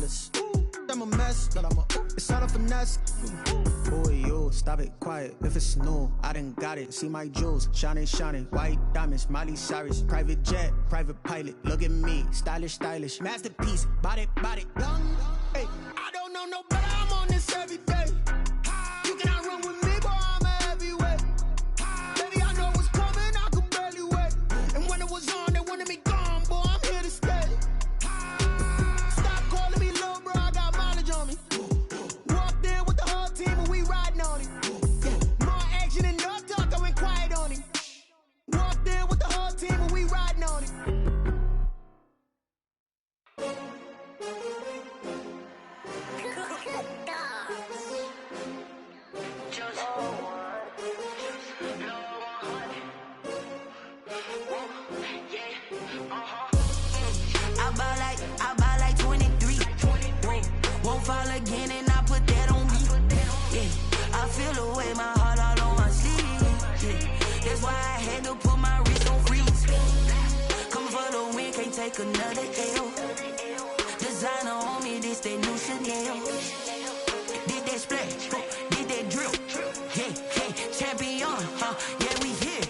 topless. I'm a mess, but I'm a it's all a finesse. Boy, you stop it quiet. If it's new, I done got it. See my jewels, shining, shining. White diamonds, Miley Cyrus. Private jet, private pilot. Look at me, stylish, stylish. Masterpiece, body, body, young. Hey, I don't know no better. I'm on this every day. You cannot run with me, boy. I'm a heavyweight. Baby, I know what's coming. I could barely wait. And when it was on, they wanted me gone, boy. I'm here to stay. Stop calling me little bro. I got mileage on me. Walked in with the whole team and we riding on it. More action and no talk. I went quiet on him. Walked in with the whole team and we riding on it. I buy like 23. Won't fall again and I put that on me. Yeah, I feel the way my heart all on my sleeve. Yeah, that's why I had to put my wrist on freeze. Coming for the win, can't take another L. Designer on me, this that new Chanel. Did that splash, did that drill. Yeah, champion, yeah, we here.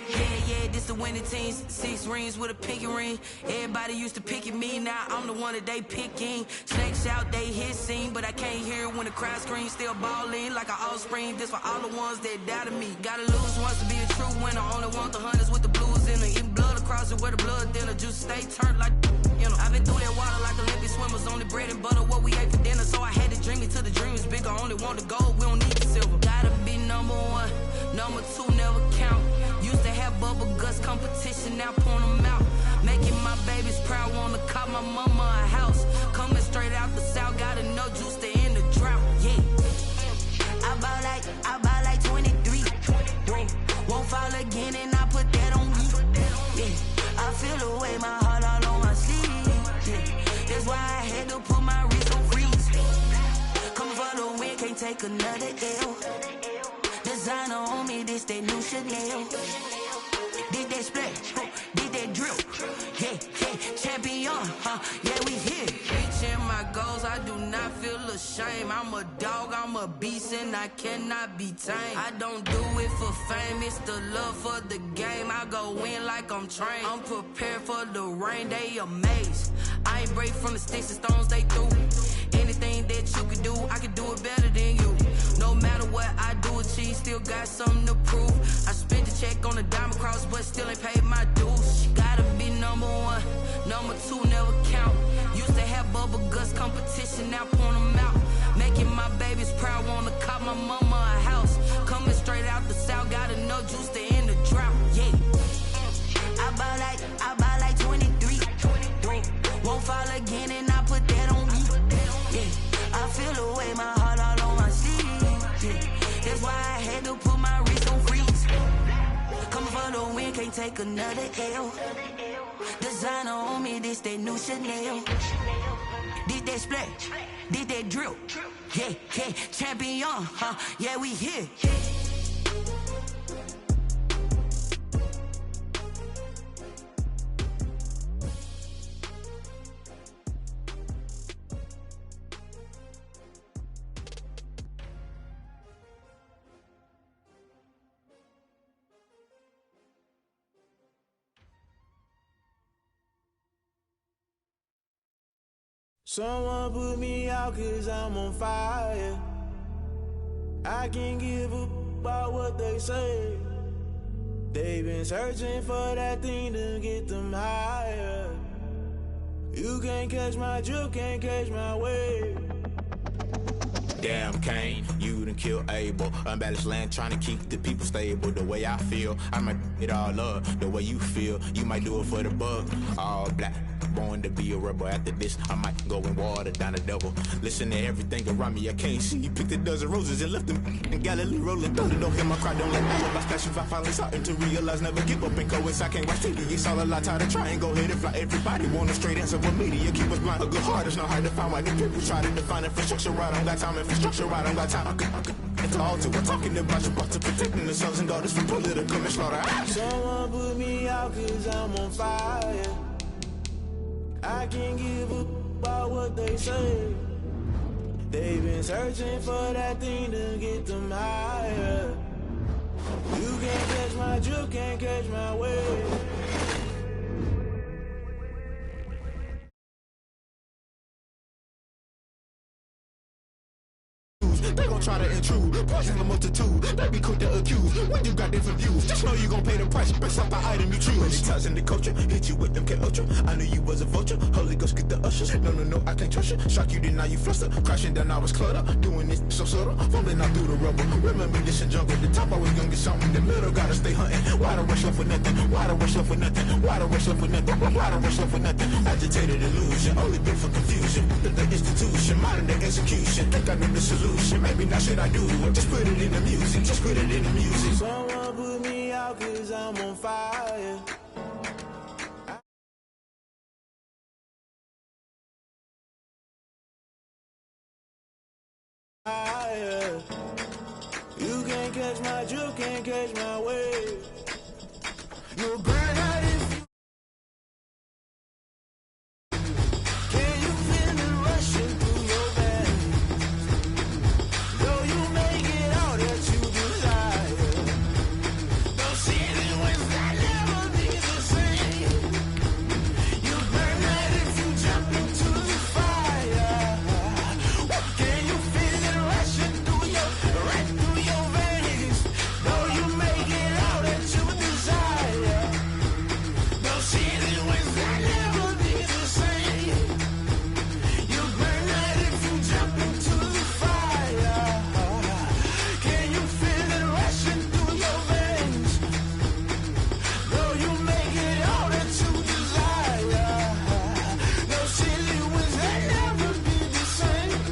Yeah, this the winning team. 6 rings with a pinky ring. Everybody used to pick at me, now I'm the one that they picking. Snakes out, they hit scene, but I can't hear it when the crowd screams. Still balling like an offspring. This for all the ones that doubted me. Gotta lose once to be a true winner. Only want the hunters with the blues in it. Eating blood across it where the blood dinner. Juice stay turned like, you know. I've been through that water like Olympic swimmers. Only bread and butter, what we ate for dinner. So I had to dream it till the dream is bigger. Only want the gold, we don't need the silver. Gotta be number 1, number 2 never count. Used to have bubble guts competition, now point them out. Making my babies proud, wanna call my mama a house. Coming straight out the south, gotta know juice to end the drought. Yeah, I buy like 23. Won't fall again and I put that on me. Yeah, I feel the way my heart all on my sleeve. Yeah, that's why I had to put my wrist on freeze. Coming for the win, can't take another L. Designer on me, this that new Chanel. Did that splash, did that drill. Yeah, champion, yeah, we here. Reaching my goals, I do not feel ashamed. I'm a dog, I'm a beast, and I cannot be tamed. I don't do it for fame, it's the love for the game. I go in like I'm trained. I'm prepared for the rain, they amazed. I ain't break from the sticks and stones they threw. Anything that you could do, I could do it better than you. No matter what I do, achieve, still got something to prove. I spent the check on the diamond cross, but still ain't paid my dues. Gotta be number 1, number 2 never count. Used to have bubble guts competition, now point them out. Making my babies proud, wanna call my mama a house. Coming straight out the south, gotta know juice to end the drought. Yeah, I buy like 23. Won't fall again and I put that on me. Yeah, I feel the way my heart all on my sleeve. Yeah, that's why I had to put my wrist on freeze. Coming for the win, can't take another L. Designer on me, this that new Chanel. Did that splash, did that drill. Yeah, champion, yeah, we here. Someone put me out 'cause I'm on fire. I can't give a about what they say. They've been searching for that thing to get them higher. You can't catch my drift, can't catch my wave. Damn Kane, you done killed Abel. Unbalanced land, trying to keep the people stable. The way I feel, I might it all up. The way you feel, you might do it for the bug. All black, born to be a rebel. After this, I might go and water down the devil. Listen to everything around me, I can't see. Picked a dozen roses and left them in Galilee rolling thunder. Don't hear my cry, don't let me my special. If I finally starting to realize, never give up and coincide. Can't watch TV, it's all a lot. Tired of trying, go ahead and fly. Everybody want a straight answer for media, keep us blind. A good heart is not hard to find. Why the people try to define infrastructure right? I don't got time, infrastructure right? I don't got time. I could it's all to we're talking about your butt to protecting the sons and daughters from political manslaughter. Someone put me out 'cause I'm on fire. I can't give a about what they say. They've been searching for that thing to get them higher. You can't catch my drift, can't catch my wave. They gon' try to intrude, poison the multitude. They be quick to accuse when you got different views. Just know you gon' pay the price based off the item you choose. Many ties in the culture, hit you with them K-Ultra. I knew you was a vulture, Holy Ghost get the ushers. No, I can't trust you. Shock you, then now you fluster. Crashing down, I was clutter. Doing this so subtle, fumbling out through the rubble. Remember this in jungle, the top always gonna get something. The middle gotta stay hunting. Why the rush up for nothing? Why the rush up for nothing? Why the rush up for nothing? Why the rush up for nothing? Agitated illusion, only built for confusion. The institution, modern day execution. Think I know the solution. Maybe not shit I do. Just put it in the music. Just put it in the music. Someone put me out 'cause I'm on fire. You can't catch my drift, can't catch my wave. You'll burn out if you. Can you feel it rushing through your veins? Though you make it all that you desire. Don't see it when that never be the same. You burn out if you jump into the fire. Can you feel it rushing through right through your veins? Though you make it all that you desire. Don't see it when that never be the same. You burn out if you jump into the fire. Can you feel it rushing through your veins? Though you make it all that you desire. No silly winds that never be the same.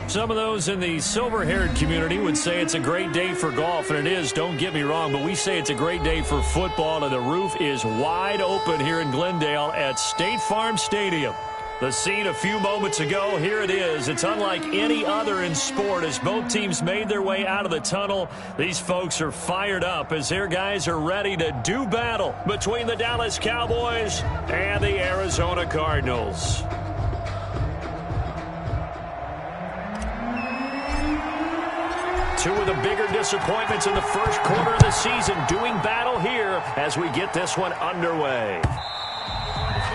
Some of those in the silver-haired community would say it's a great day for golf, and it is, don't get me wrong, but we say it's a great day for football, and the roof is wide open here in Glendale at State Farm Stadium. The scene a few moments ago, here it is. It's unlike any other in sport as both teams made their way out of the tunnel. These folks are fired up as their guys are ready to do battle between the Dallas Cowboys and the Arizona Cardinals. Two of the bigger disappointments in the first quarter of the season doing battle here as we get this one underway.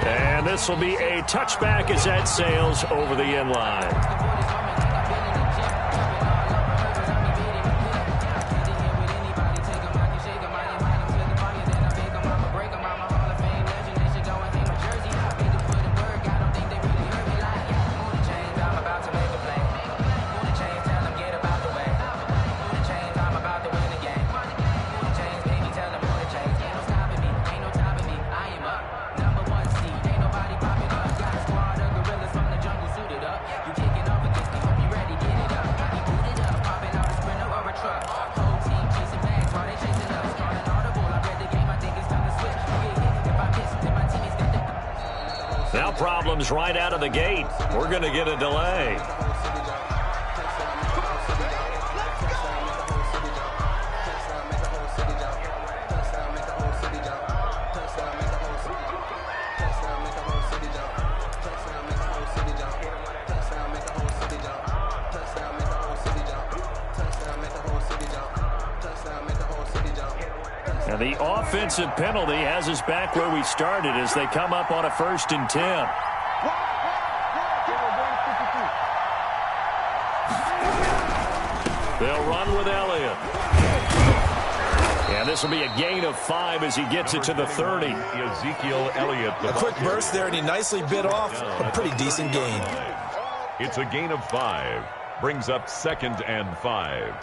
And this will be a touchback as that sails over the end line. Now problems right out of the gate. We're going to get a delay. And the offensive penalty has us back where we started as they come up on a 1st and 10. They'll run with Elliott. And this will be a gain of 5 as he gets it to the 30. Ezekiel Elliott. A quick burst there, and he nicely bit off a pretty decent gain. It's a gain of 5. Brings up 2nd and 5.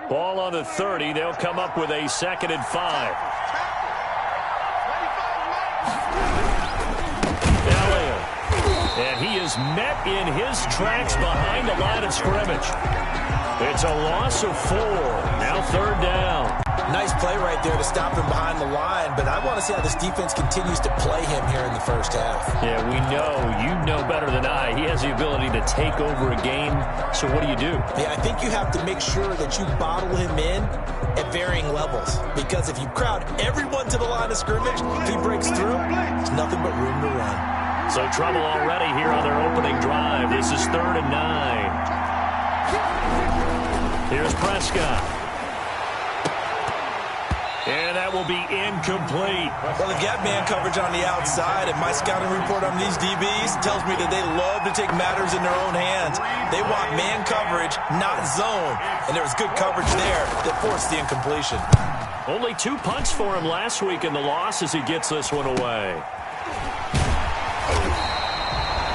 Ball on the 30. They'll come up with a 2nd and 5. Elliott. And he is met in his tracks behind the line of scrimmage. It's a loss of 4. Now 3rd down. Nice play right there to stop him behind the line, but I want to see how this defense continues to play him here in the first half. Yeah, we know. You know better than I. He has the ability to take over a game, so what do you do? Yeah, I think you have to make sure that you bottle him in at varying levels, because if you crowd everyone to the line of scrimmage, if he breaks through, there's nothing but room to run. So trouble already here on their opening drive. This is 3rd and 9. Here's Prescott. And that will be incomplete. Well, they've got man coverage on the outside, and my scouting report on these DBs tells me that they love to take matters in their own hands. They want man coverage, not zone. And there was good coverage there that forced the incompletion. Only 2 punts for him last week in the loss as he gets this one away.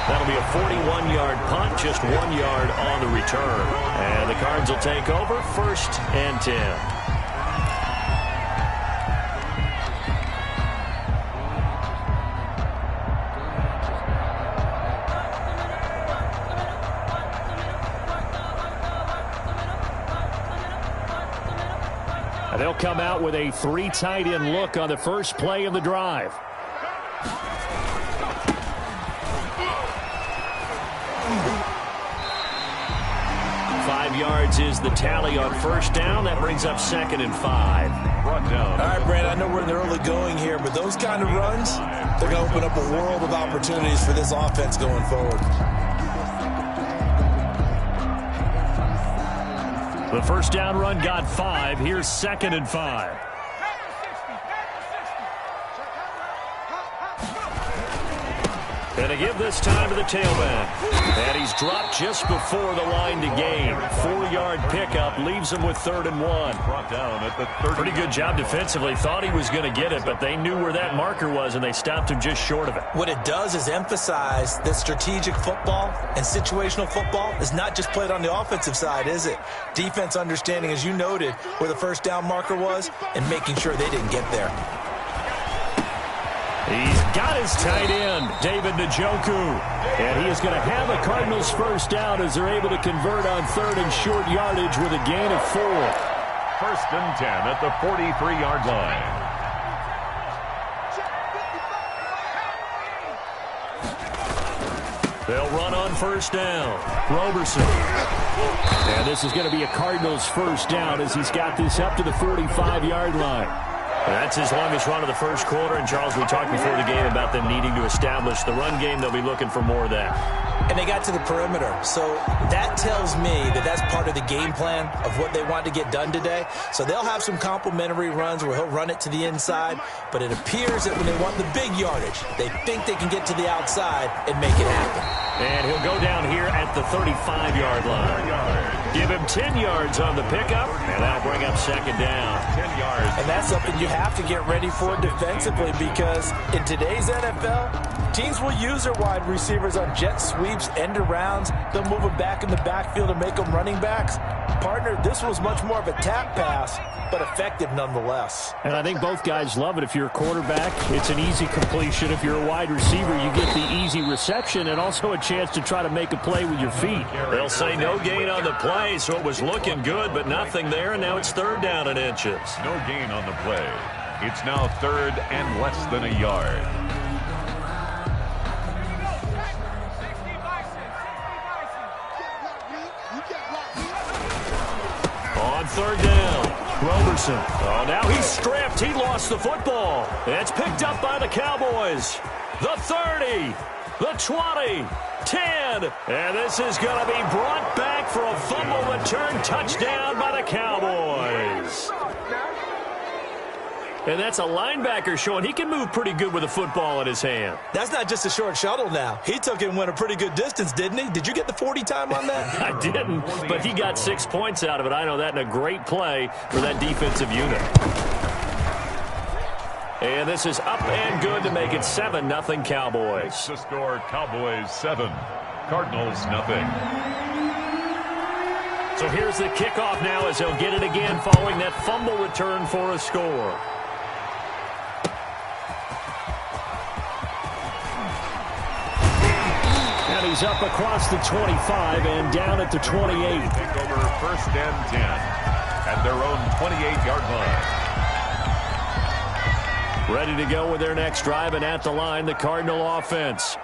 That'll be a 41-yard punt, just 1 yard on the return. And the Cards will take over, 1st and 10. They'll come out with a 3 tight end look on the first play of the drive. Five yards is the tally on first down. That brings up 2nd and 5. Brought down. All right, Brand, I know we're in the early going here, but those kind of runs, they're going to open up a world of opportunities for this offense going forward. The first down run got 5. Here's 2nd and 5. And to give this time to the tailback. And he's dropped just before the line to gain. 4-yard pickup leaves him with 3rd and 1. Brought down at the 30. Pretty good job defensively. Thought he was going to get it, but they knew where that marker was, and they stopped him just short of it. What it does is emphasize that strategic football and situational football is not just played on the offensive side, is it? Defense understanding, as you noted, where the first down marker was and making sure they didn't get there. He's got his tight end, David Njoku. And he is going to have a Cardinals first down as they're able to convert on 3rd and short yardage with a gain of 4. 1st and 10 at the 43-yard line. They'll run on first down. Roberson. And this is going to be a Cardinals first down as he's got this up to the 45-yard line. That's his longest run of the first quarter. And, Charles, we talked before the game about them needing to establish the run game. They'll be looking for more of that. And they got to the perimeter. So that tells me that that's part of the game plan of what they want to get done today. So they'll have some complementary runs where he'll run it to the inside. But it appears that when they want the big yardage, they think they can get to the outside and make it happen. And he'll go down here at the 35-yard line. Give him 10 yards on the pickup, and that'll bring up 2nd down. 10 yards. And that's something you have to get ready for defensively, because in today's NFL, teams will use their wide receivers on jet sweeps, end arounds. They'll move them back in the backfield and make them running backs. Partner, this was much more of a tap pass, but effective nonetheless. And I think both guys love it. If you're a quarterback, it's an easy completion. If you're a wide receiver, you get the easy reception and also a chance to try to make a play with your feet. They'll say no gain on the play, so it was looking good, but nothing there, and now it's 3rd down and inches. No gain on the play. It's now 3rd and less than a yard. On 3rd down, Roberson. Oh, now he's stripped. He lost the football. It's picked up by the Cowboys. The 30, the 20, 10. And this is going to be brought back for a fumble return touchdown by the Cowboys. And that's a linebacker showing he can move pretty good with a football in his hand. That's not just a short shuttle now. He took it and went a pretty good distance, didn't he? Did you get the 40 time on that? I didn't, but he got 6 points out of it. I know that, and a great play for that defensive unit. And this is up and good to make it 7-0 Cowboys. The score, Cowboys 7, Cardinals 0. So here's the kickoff now as he'll get it again following that fumble return for a score. And he's up across the 25 and down at the 28. Take over 1st and 10. at their own 28-yard line. Ready to go with their next drive, and at the line, the Cardinal offense.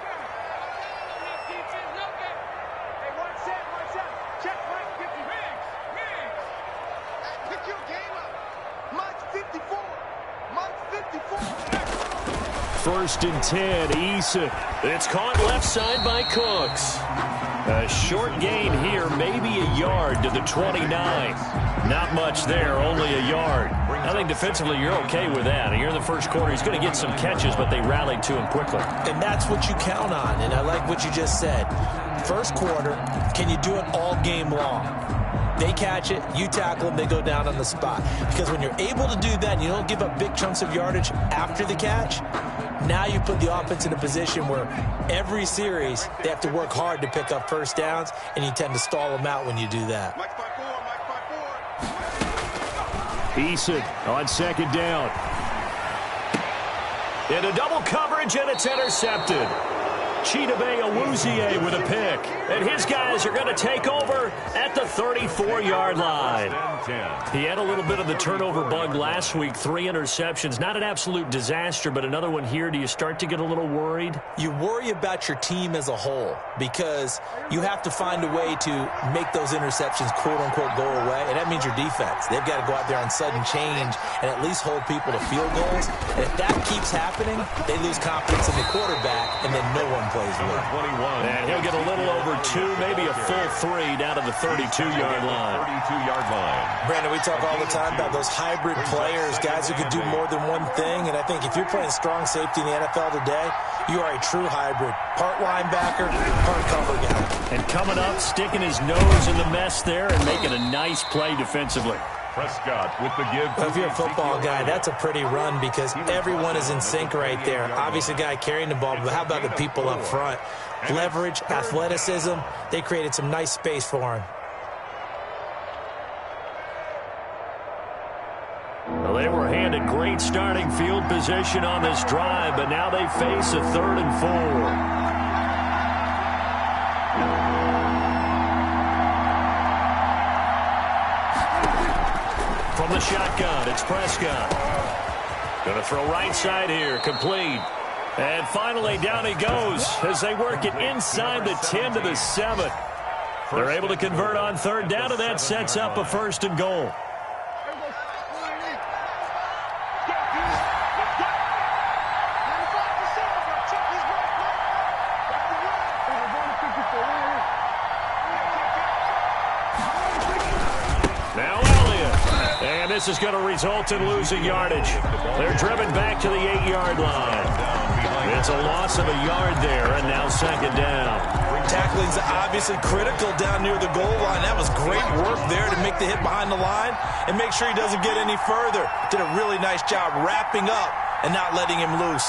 First and 10, Eason. It's caught left side by Cooks. A short gain here, maybe a yard to the 29. Not much there, only a yard. I think defensively you're okay with that. Here in the first quarter, he's going to get some catches, but they rallied to him quickly. And that's what you count on, and I like what you just said. First quarter, can you do it all game long? They catch it, you tackle them, they go down on the spot. Because when you're able to do that and you don't give up big chunks of yardage after the catch, now you put the offense in a position where every series they have to work hard to pick up first downs, and you tend to stall them out when you do that. Eason on second down. Into double coverage, and it's intercepted. Chidobe Awuzie with a pick. And his guys are going to take over at the 34-yard line. He had a little bit of the turnover bug last week, 3 interceptions. Not an absolute disaster, but another one here. Do you start to get a little worried? You worry about your team as a whole because you have to find a way to make those interceptions, quote-unquote, go away, and that means your defense. They've got to go out there on sudden change and at least hold people to field goals. And if that keeps happening, they lose confidence in the quarterback, and then no one plays well. And he'll get a little over 2, maybe a full 3 down to the 32-yard line. 32-yard line. Brandon, we talk all the time about those hybrid players, guys who could do more than one thing. And I think if you're playing strong safety in the NFL today, you are a true hybrid. Part linebacker, part cover guy. And coming up, sticking his nose in the mess there and making a nice play defensively. Prescott with the give. Well, if you're a football guy, that's a pretty run because everyone is in sync right there. Obviously, the guy carrying the ball, but how about the people up front? Leverage, athleticism, they created some nice space for him. Well, they were handed great starting field position on this drive, but now they face a 3rd and 4. From the shotgun, it's Prescott. Going to throw right side here, complete. And finally, down he goes as they work it inside the 10 to the 7. They're able to convert on 3rd down, and that sets up a 1st and goal. This is going to result in losing yardage. They're driven back to the 8-yard line. It's a loss of a yard there, and now 2nd down. Tackling's obviously critical down near the goal line. That was great work there to make the hit behind the line and make sure he doesn't get any further. Did a really nice job wrapping up and not letting him loose.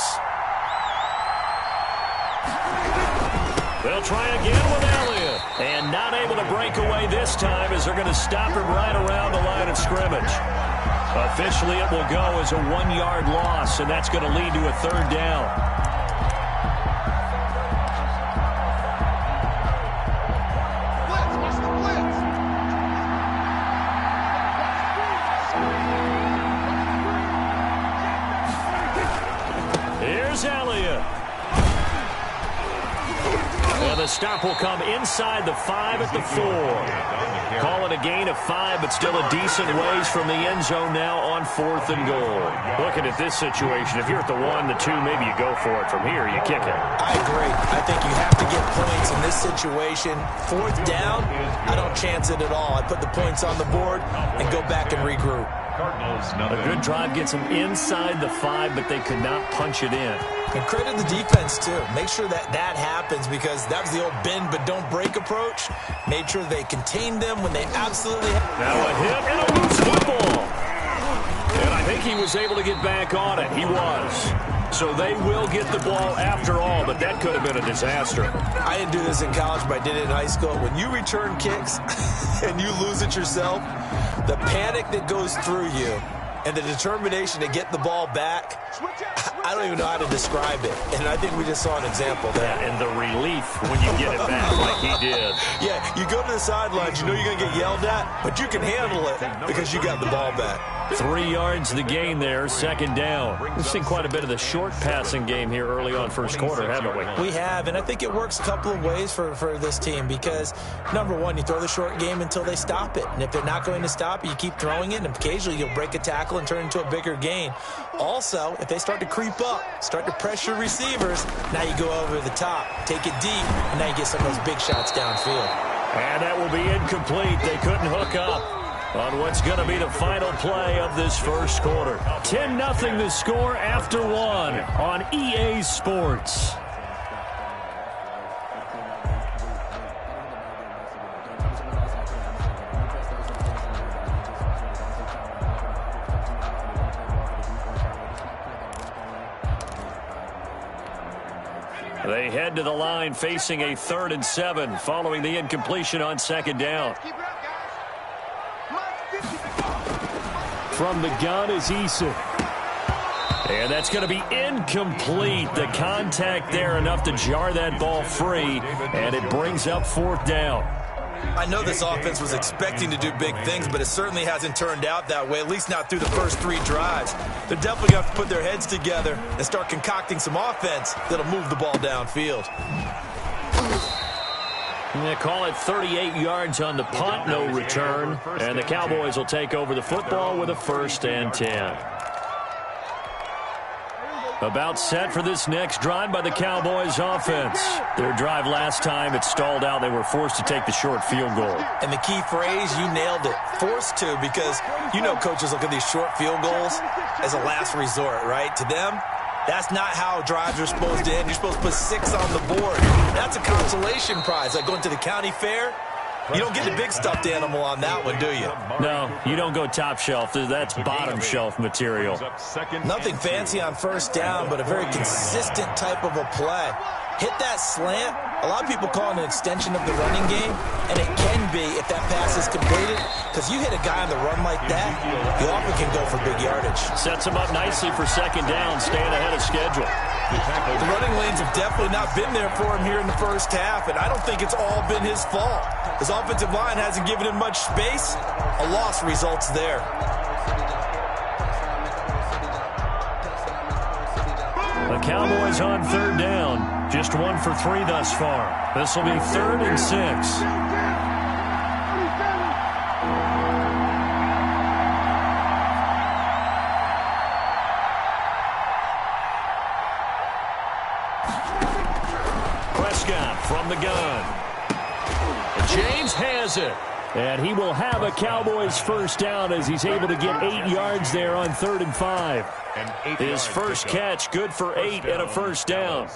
They'll try again with Elliott. And not able to break away this time as they're going to stop him right around the line of scrimmage. Officially, it will go as a 1-yard loss, and that's going to lead to a 3rd down. Here's Elliott. And the stop will come inside the 5 at the 4. Call it a gain of 5, but still a decent ways from the end zone now on 4th and goal. Looking at this situation, if you're at the 1, the 2, maybe you go for it. From here, you kick it. I agree. I think you have to get points in this situation. 4th down, I don't chance it at all. I put the points on the board and go back and regroup. A good drive gets them inside the 5, but they could not punch it in. And credit the defense, too. Make sure that happens because that was the old bend but don't break approach. Made sure they contained them when they absolutely had. Now a hit and a loose football. And I think he was able to get back on it. He was. So they will get the ball after all, but that could have been a disaster. I didn't do this in college, but I did it in high school. When you return kicks and you lose it yourself, the panic that goes through you and the determination to get the ball back, I don't even know how to describe it. And I think we just saw an example there. Yeah, and the relief when you get it back. Like, He did. Yeah, you go to the sidelines, you know you're going to get yelled at, but you can handle it because you got the ball back. 3 yards the gain there, second down. We've seen quite a bit of the short passing game here early on first quarter, haven't we? We have, and I think it works a couple of ways for this team because, number one, you throw the short game until they stop it. And if they're not going to stop it, you keep throwing it, and occasionally you'll break a tackle and turn into a bigger gain. Also, if they start to creep up, start to pressure receivers, now you go over the top, take it deep, and now you get some of those big shots downfield. And that will be incomplete. They couldn't hook up on what's going to be the final play of this first quarter. 10-0 the score after 1 on EA Sports. They head to the line facing a 3rd and 7 following the incompletion on second down. From the gun is Eason. And that's going to be incomplete. The contact there enough to jar that ball free, and it brings up 4th down. I know this offense was expecting to do big things, but it certainly hasn't turned out that way, at least not through the first 3 drives. They're definitely going to have to put their heads together and start concocting some offense that'll move the ball downfield. They call it 38 yards on the punt, no return. And the Cowboys will take over the football with a 1st and 10. About set for this next drive by the Cowboys offense. Their drive last time, it stalled out. They were forced to take the short field goal. And the key phrase, you nailed it, forced to, because you know coaches look at these short field goals as a last resort, right? To them, that's not how drives are supposed to end. You're supposed to put 6 on the board. That's a consolation prize, like going to the county fair. You don't get the big stuffed animal on that one, do you? No, you don't go top shelf. That's bottom shelf material. Nothing fancy on first down, but a very consistent type of a play. Hit that slant. A lot of people call it an extension of the running game, and it can be if that pass is completed, because you hit a guy on the run like that, you often can go for big yardage. Sets him up nicely for second down, staying ahead of schedule. The running lanes have definitely not been there for him here in the first half, and I don't think it's all been his fault. His offensive line hasn't given him much space. A loss results there. The Cowboys on 3rd down. Just 1 for 3 thus far. This will be 3rd and 6. From the gun. And James has it. And he will have a Cowboys first down as he's able to get 8 yards there on 3rd and 5. His first catch, good for 8 and a first down.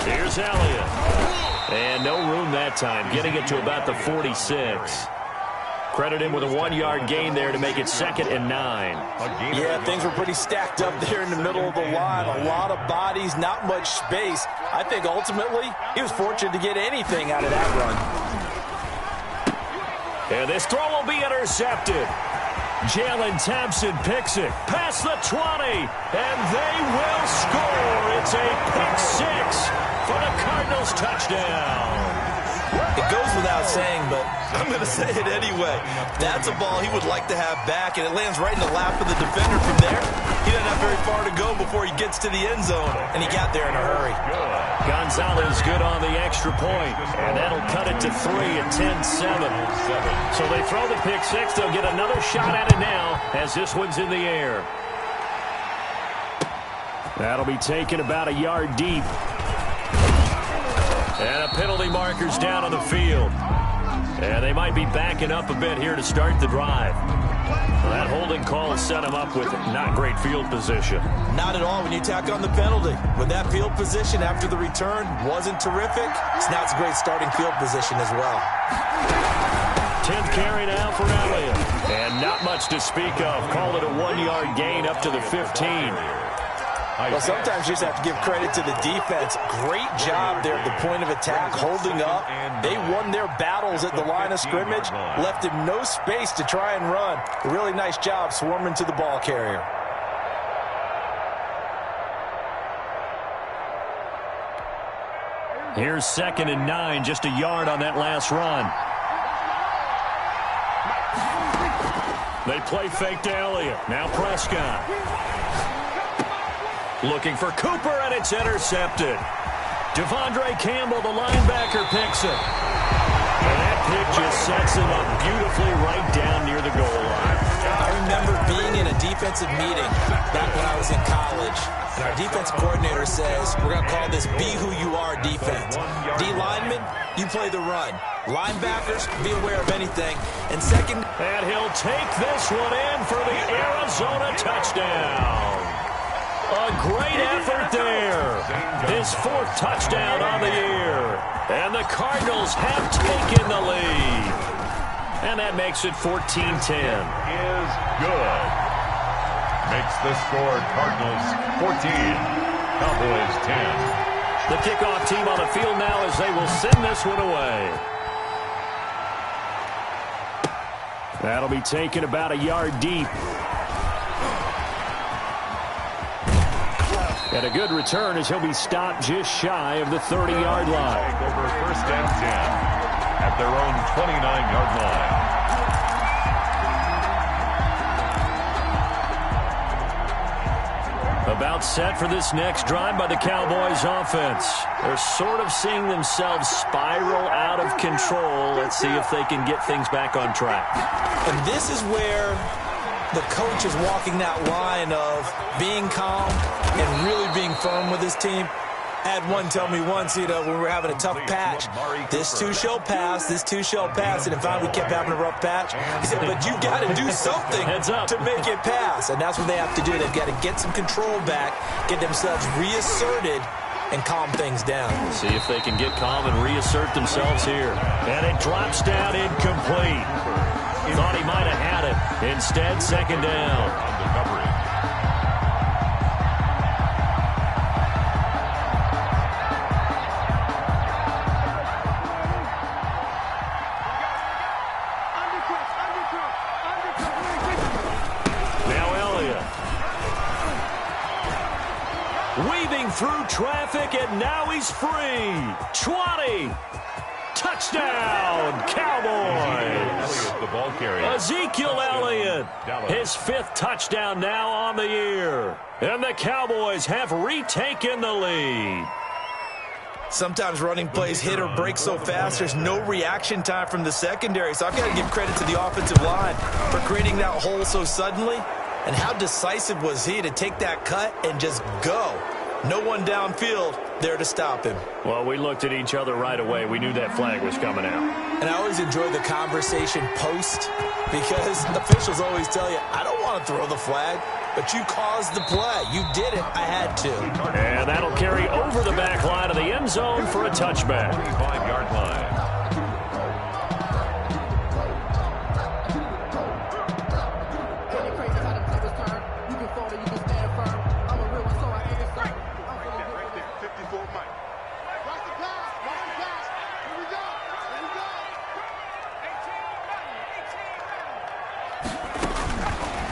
Here's Elliott. And no room that time, getting it to about the 46. Credit him with a 1-yard gain there to make it 2nd and 9. Yeah, things were pretty stacked up there in the middle of the line. A lot of bodies, not much space. I think ultimately he was fortunate to get anything out of that run. And this throw will be intercepted. Jalen Thompson picks it past the 20, and they will score. It's a pick 6 for the Cardinals touchdown. It goes without saying, but I'm going to say it anyway. That's a ball he would like to have back, and it lands right in the lap of the defender from there. He doesn't have very far to go before he gets to the end zone, and he got there in a hurry. Gonzalez good on the extra point, and that'll cut it to 3 at 10-7. So they throw the pick 6. They'll get another shot at it now as this one's in the air. That'll be taken about a yard deep. And a penalty marker's down on the field. And they might be backing up a bit here to start the drive. Well, that holding call set him up with not great field position. Not at all when you tack on the penalty. With that field position after the return wasn't terrific, so now it's a great starting field position as well. 10th carry now for Elliott. And not much to speak of. Called it a 1-yard gain up to the 15. Well, sometimes you just have to give credit to the defense. Great job there at the point of attack, holding up. They won their battles at the line of scrimmage, left him no space to try and run. A really nice job swarming to the ball carrier. Here's 2nd and 9, just a yard on that last run. They play fake to Elliott. Now Prescott. Looking for Cooper, and it's intercepted. Devondre Campbell, the linebacker, picks it. And that pick just sets him up beautifully right down near the goal line. I remember being in a defensive meeting back when I was in college. And our defense coordinator says, we're going to call this be who you are defense. D linemen, you play the run. Linebackers, be aware of anything. And second, and he'll take this one in for the Arizona touchdown. A great effort there. His 4th touchdown on the year. And the Cardinals have taken the lead. And that makes it 14-10. Is good. Makes the score Cardinals 14, Cowboys 10. The kickoff team on the field now as they will send this one away. That'll be taken about a yard deep. And a good return as he'll be stopped just shy of the 30-yard line. Over 1st and 10 at their own 29-yard line. About set for this next drive by the Cowboys offense. They're sort of seeing themselves spiral out of control. Let's see if they can get things back on track. And this is where the coach is walking that line of being calm and really being firm with his team. I had one tell me once, when we were having a tough patch, this too shall pass, this too shall pass, and in fact we kept having a rough patch. He said, but you got to do something to make it pass, and that's what they have to do. They've got to get some control back, get themselves reasserted, and calm things down. See if they can get calm and reassert themselves here. And it drops down incomplete. Thought he might have had it. Instead, 2nd down. Weaving through traffic, and now he's free. 20. Touchdown, Cowboys. The ball carrier. Ezekiel Elliott. His 5th touchdown now on the year. And the Cowboys have retaken the lead. Sometimes running plays hit or break so fast, there's no reaction time from the secondary. So I've got to give credit to the offensive line for creating that hole so suddenly. And how decisive was he to take that cut and just go? No one downfield there to stop him. Well, we looked at each other right away. We knew that flag was coming out. And I always enjoy the conversation post because officials always tell you, I don't want to throw the flag, but you caused the play. You did it. I had to. And that'll carry over the back line of the end zone for a touchback. 25-yard line.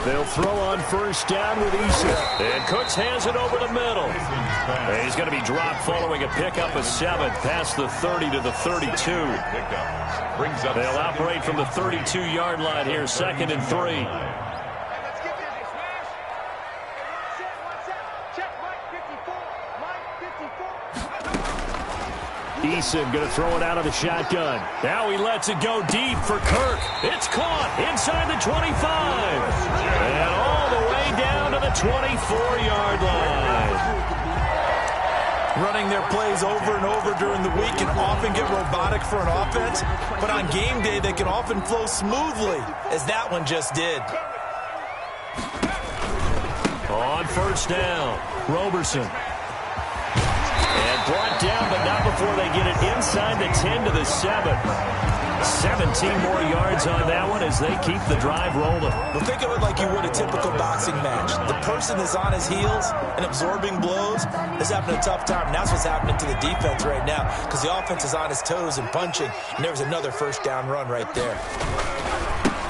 They'll throw on 1st down with Issa. And Cooks has it over the middle. And he's going to be dropped following a pickup of 7 past the 30 to the 32. They'll operate from the 32-yard line here, 2nd and 3. Eason going to throw it out of the shotgun. Now he lets it go deep for Kirk. It's caught inside the 25. And all the way down to the 24-yard line. Running their plays over and over during the week can often get robotic for an offense, but on game day they can often flow smoothly, as that one just did. On 1st down, Roberson. And Brought down, but not before they get it inside the 10 to the 7. 17 more yards on that one as they keep the drive rolling. Well, think of it like you would a typical boxing match. The person is on his heels and absorbing blows is having a tough time. And that's what's happening to the defense right now because the offense is on his toes and punching. And there was another first down run right there.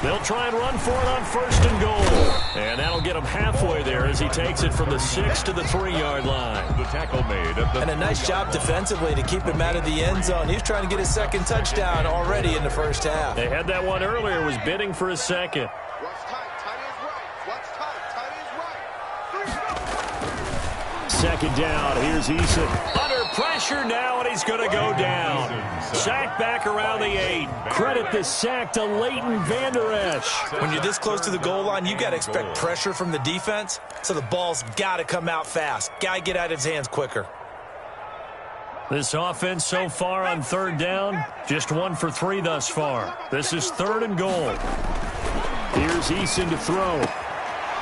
They'll try and run for it on 1st and goal. And that'll get him halfway there as he takes it from the 6 to the 3-yard line. The tackle made. And a nice job defensively to keep him out of the end zone. He's trying to get his second touchdown already in the first half. They had that one earlier, was bidding for a second. Second down, here's Eason. Under pressure now, and he's going to go down. Sack back around the 8. Credit the sack to Leighton Vander Esch. When you're this close to the goal line, you got to expect pressure from the defense, so the ball's got to come out fast. Got to get out of his hands quicker. This offense so far on 3rd down, just 1 for 3 thus far. This is 3rd and goal. Here's Eason to throw.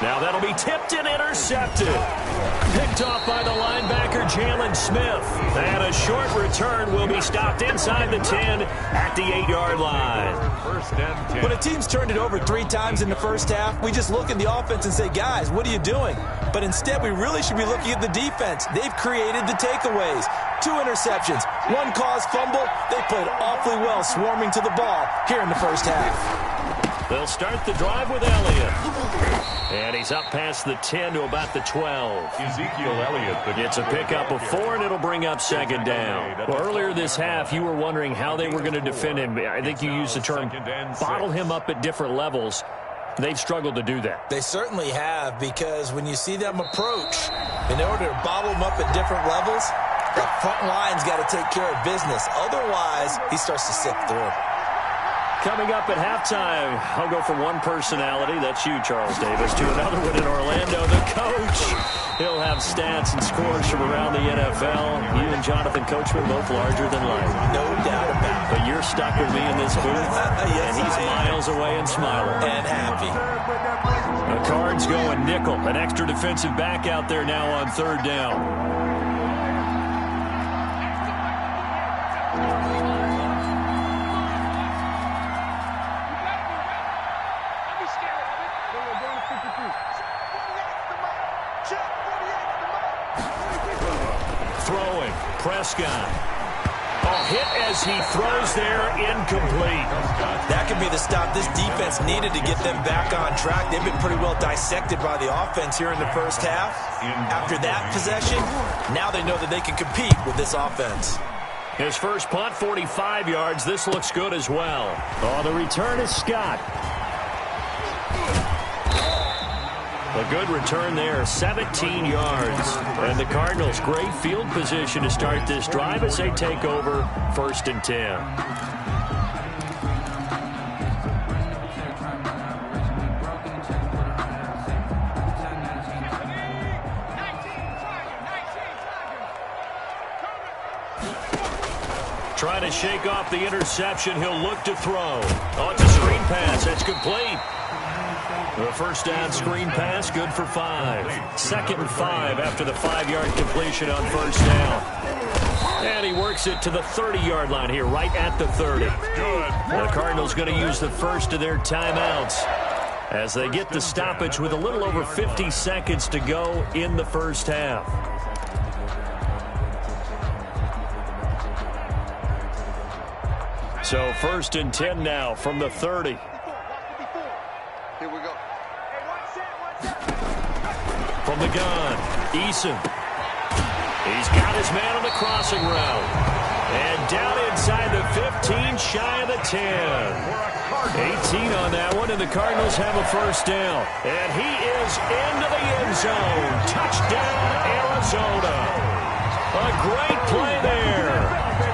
Now that'll be tipped and intercepted. Picked off by the linebacker, Jalen Smith. And a short return will be stopped inside the 10 at the 8-yard line. 1st and 10. When a team's turned it over 3 times in the first half, we just look at the offense and say, guys, what are you doing? But instead, we really should be looking at the defense. They've created the takeaways. 2 interceptions, 1 caused fumble. They played awfully well swarming to the ball here in the first half. They'll start the drive with Elliott. And he's up past the 10 to about the 12. Ezekiel Elliott. It's a pickup of 4, and it'll bring up 2nd down. Well, earlier this half, you were wondering how they were going to defend him. I think you used the term bottle him up at different levels. They've struggled to do that. They certainly have, because when you see them approach, in order to bottle them up at different levels, the front line's got to take care of business. Otherwise, he starts to sip through. Coming up at halftime, I'll go from one personality, that's you, Charles Davis, to another one in Orlando, the coach. He'll have stats and scores from around the NFL. You and Jonathan Coachman both larger than life. No doubt about it. But you're stuck with me in this booth, yes, and he's miles away and smiling. And happy. The Cards going nickel, an extra defensive back out there now on 3rd down. Throwing, Prescott. Hit as he throws there, incomplete. That could be the stop this defense needed to get them back on track. They've been pretty well dissected by the offense here in the first half. After that possession, now they know that they can compete with this offense. His first punt, 45 yards. This looks good as well. Oh, the return is Scott. A good return there, 17 yards. And the Cardinals, great field position to start this drive as they take over 1st and 10. Trying to shake off the interception. He'll look to throw. Oh, it's a screen pass. It's complete. The first down screen pass, good for 5. 2nd and 5 after the 5-yard completion on 1st down. And he works it to the 30-yard line here, right at the 30. The Cardinals going to use the first of their timeouts as they get the stoppage with a little over 50 seconds to go in the first half. So 1st and 10 now from the 30. Here we go. From the gun, Eason. He's got his man on the crossing route. And down inside the 15, shy of the 10. 18 on that one, and the Cardinals have a first down. And he is into the end zone. Touchdown, Arizona. A great play there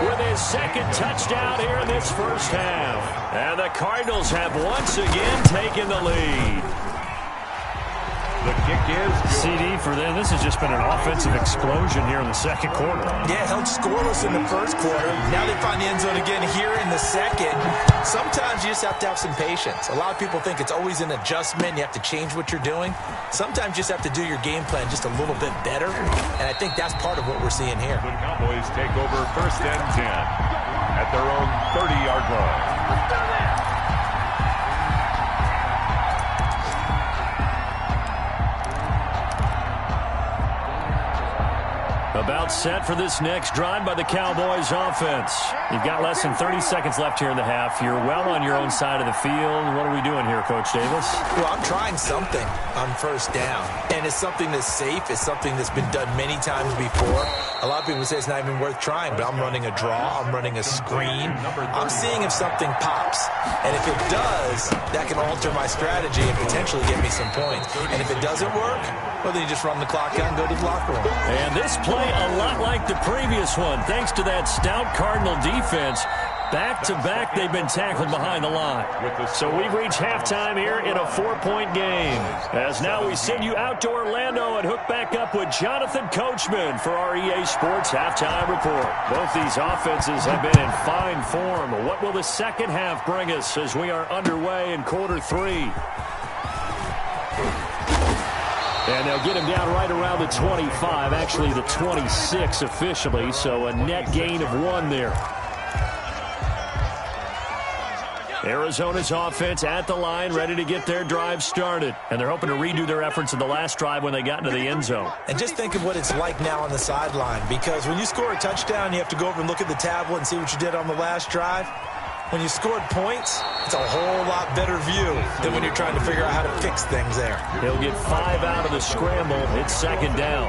with his 2nd touchdown here in this first half. And the Cardinals have once again taken the lead. The kick is CD for them. This has just been an offensive explosion here in the second quarter. Yeah, held scoreless in the first quarter. Now they find the end zone again here in the second. Sometimes you just have to have some patience. A lot of people think it's always an adjustment. You have to change what you're doing. Sometimes you just have to do your game plan just a little bit better, and I think that's part of what we're seeing here. The Cowboys take over 1st and 10 at their own 30-yard line. About set for this next drive by the Cowboys offense. You've got less than 30 seconds left here in the half. You're well on your own side of the field. What are we doing here, Coach Davis? Well, I'm trying something on first down, and it's something that's safe. It's something that's been done many times before. A lot of people say it's not even worth trying, but I'm running a draw. I'm running a screen. I'm seeing if something pops, and if it does, that can alter my strategy and potentially get me some points. And if it doesn't work, well, then you just run the clock out and go to the locker room. And this play a lot like the previous one, thanks to that stout Cardinal defense. Back-to-back, they've been tackled behind the line. So we've reached halftime here in a 4-point game. As now we send you out to Orlando and hook back up with Jonathan Coachman for our EA Sports Halftime Report. Both these offenses have been in fine form. What will the second half bring us as we are underway in quarter 3? And they'll get him down right around the 25, actually the 26 officially, so a net gain of 1 there. Arizona's offense at the line, ready to get their drive started. And they're hoping to redo their efforts in the last drive when they got into the end zone. And just think of what it's like now on the sideline, because when you score a touchdown, you have to go over and look at the tablet and see what you did on the last drive. When you scored points, it's a whole lot better view than when you're trying to figure out how to fix things there. He'll get 5 out of the scramble. It's second down.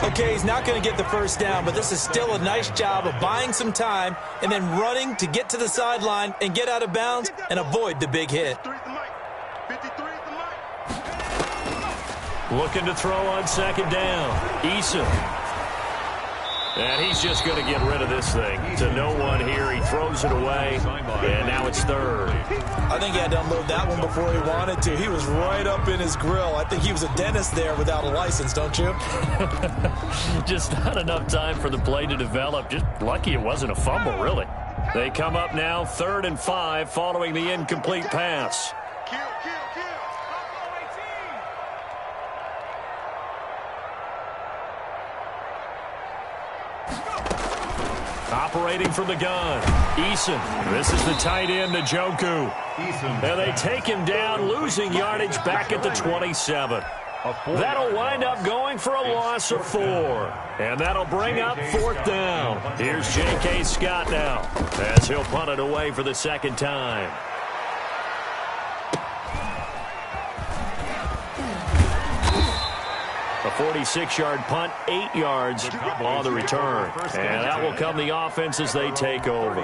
Okay, he's not going to get the first down, but this is still a nice job of buying some time and then running to get to the sideline and get out of bounds and avoid the big hit. Looking to throw on second down. Eason. And he's just going to get rid of this thing. To no one here. He throws it away. And now it's third. I think he had to unload that one before he wanted to. He was right up in his grill. I think he was a dentist there without a license, don't you? Just not enough time for the play to develop. Just lucky it wasn't a fumble, really. They come up now 3rd and 5 following the incomplete pass. Operating from the gun, Eason. This is the tight end, Njoku. And they take him down, losing yardage back at the 27. That'll wind up going for a loss of 4. And that'll bring up 4th down. Here's J.K. Scott now, as he'll punt it away for the second time. A 46-yard punt, 8 yards on the return. And that will come the offense as they take over.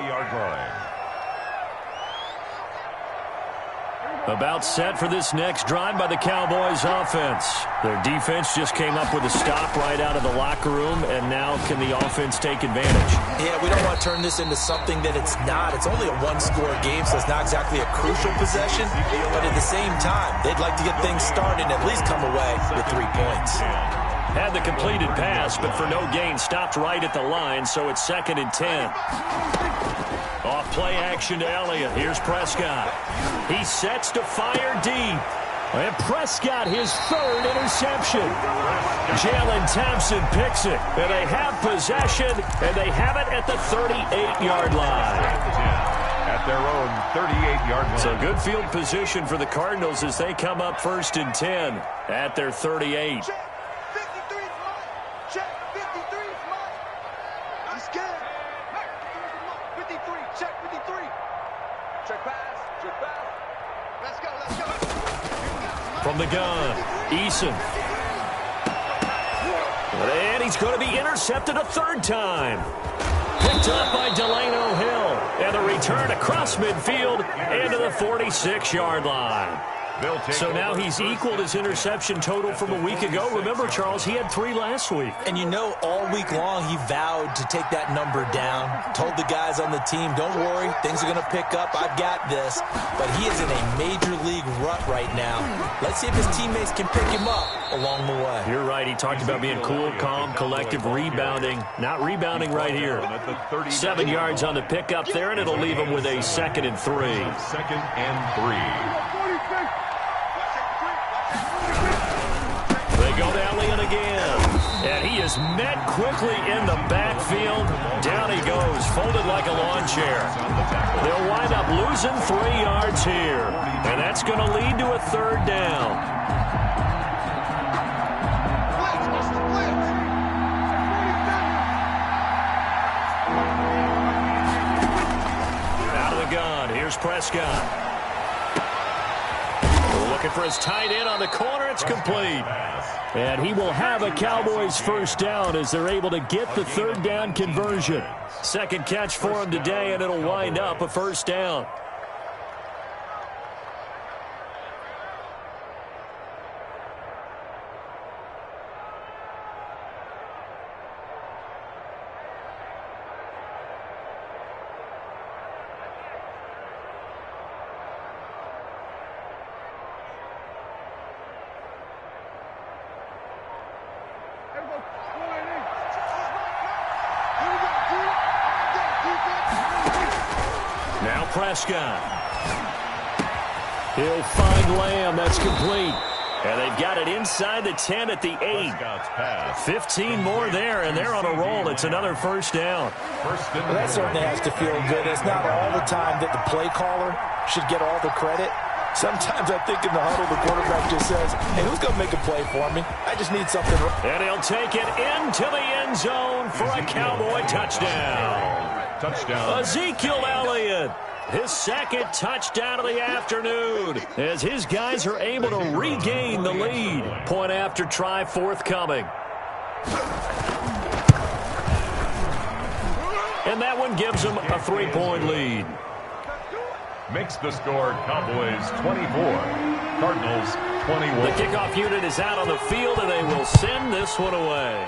About set for this next drive by the Cowboys offense. Their defense just came up with a stop right out of the locker room, and now can the offense take advantage? Yeah, we don't want to turn this into something that it's not. It's only a one-score game, so it's not exactly a crucial possession. But at the same time, they'd like to get things started and at least come away with 3 points. Had the completed pass, but for no gain, stopped right at the line, so it's 2nd and 10. Off play action to Elliott. Here's Prescott. He sets to fire deep. And Prescott, his 3rd interception. Jalen Thompson picks it. And they have possession, and they have it at the 38-yard line. At their own 38-yard line. So good field position for the Cardinals as they come up 1st and 10 at their 38. From the gun, Eason. And he's going to be intercepted a 3rd time. Picked up by Delano Hill. And the return across midfield into the 46-yard line. So now he's equaled his interception total from a week ago. Remember, Charles, he had 3 last week. And you know, all week long he vowed to take that number down. Told the guys on the team, don't worry, things are going to pick up. I've got this. But he is in a major league rut right now. Let's see if his teammates can pick him up along the way. You're right. He talked about being cool, calm, collective, rebounding. Not rebounding right here. 7 yards on the pickup there, and it'll leave him with a 2nd and 3. 2nd and 3. They go to Elliott again. And he is met quickly in the backfield. Down he goes, folded like a lawn chair. They'll wind up losing 3 yards here. And that's going to lead to a 3rd down. Out of the gun, here's Prescott. Looking for his tight end on the corner. It's complete. And he will have a Cowboys 1st down as they're able to get the 3rd down conversion. 2nd catch for him today, and it'll wind up a 1st down. Now Prescott. He'll find Lamb. That's complete. And they've got it inside the 10 at the 8. 15 more there, and they're on a roll. It's another 1st down. Well, that certainly has to feel good. It's not all the time that the play caller should get all the credit. Sometimes I think in the huddle, the quarterback just says, hey, who's going to make a play for me? I just need something. And he'll take it into the end zone for a Cowboy touchdown. Ezekiel Elliott, his 2nd touchdown of the afternoon, as his guys are able to regain the lead. Point after try forthcoming. And that one gives them a 3-point lead. Makes the score Cowboys 24, Cardinals 21. The kickoff unit is out on the field, and they will send this one away.